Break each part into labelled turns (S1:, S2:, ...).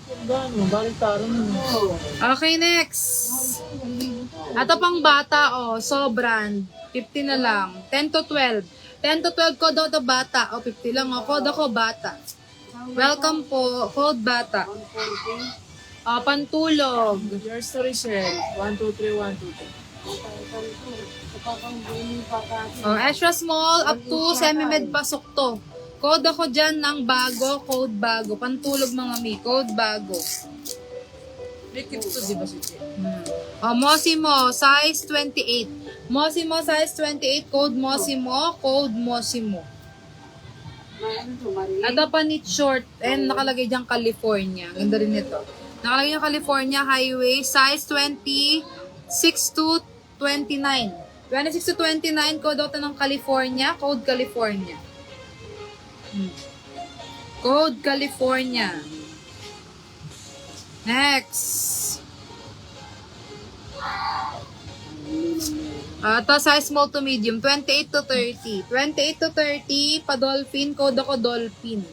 S1: Gano, baliktaran mo.
S2: Okay, next. Ito pang bata, Sobran. 50 na lang. 10 to 12. 10 to 12 code ako bata. 50 lang. Code ako bata. Welcome po. Code bata. Pantulog.
S1: Yours to Richelle. 1, 2, 3, 1, 2, 3.
S2: Extra small up to semi-med pasok to. Code ako dyan ng bago. Code bago. Pantulog mga mi. Code bago.
S1: May kit to, di ba si Che?
S2: Mosimo, size 28. Mosimo, size 28. Code Mosimo. Code Mosimo. Ito pa knit short. And nakalagay dyan California. Ganda rin ito. Nakalagay dyan California Highway. Size 26 to 29. 26 to 29. Code ako ng California. Code California. Code California. Next. Ito size small to medium. 28 to 30. 28 to 30. Pa-dolphin. Code ako dolphin.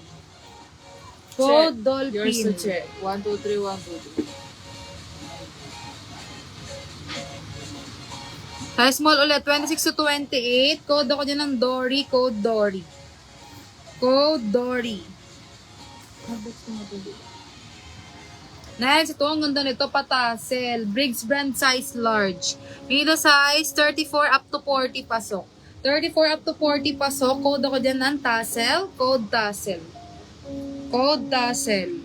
S2: Code
S1: Yours to
S2: dolphin.
S1: Che. 1, 2, 3, 1, 2, 3.
S2: Size small ulit. 26 to 28. Code ako dyan ng Dory. Code Dory. Code Dory. Next, ito ang ganda nito, patasel. Briggs brand size large. Middle size, 34 up to 40 pasok. 34 up to 40 pasok. Code ako dyan ng tassel. Code tassel. Code tassel.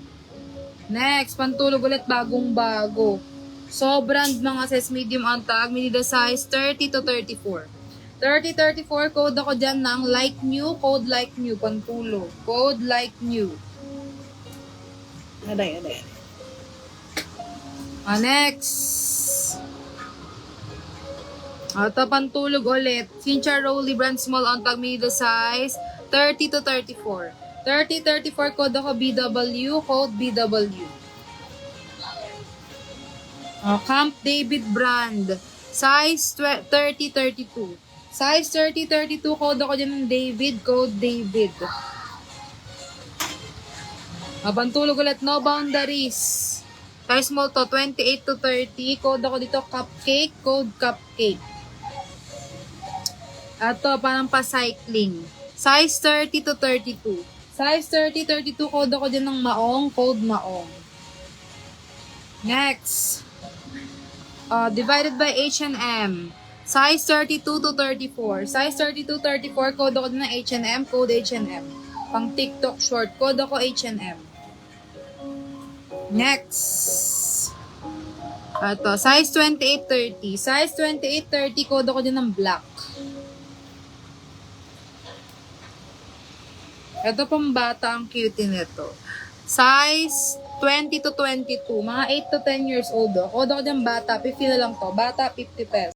S2: Next, pantulog ulit, bagong bago. Sobrang mga size medium ang tag. Middle size, 30 to 34. 30-34, code ako dyan ng like new. Code like new, pantulog. Code like new.
S1: Aday.
S2: Next. Ito, pantulog ulit. Cincha Rowley brand small on tag middle size. 30 to 34. 30-34, code ako BW. Code BW. Camp David brand. Size 30-32. Size 30-32, code ako dyan ng David. Code David. Pantulog ulit, no boundaries. Size small to, 28 to 30. Code ako dito, cupcake. Code cupcake. Ito, parang pa-cycling. Size 30 to 32. Size 30-32, code ako dyan ng maong. Code maong. Next. Divided by H&M. Size 32 to 34. Size 32-34, code ako dyan ng H&M. Code H&M. Pang TikTok short. Code ako H&M. Next. Ito, size 28-30. Size 28-30, code ako dyan ng black. Ito pang bata, ang cute nito. Size 20 to 22. Mga 8 to 10 years old. Code ako dyan bata. 50 na lang to. Bata, 50 pesos.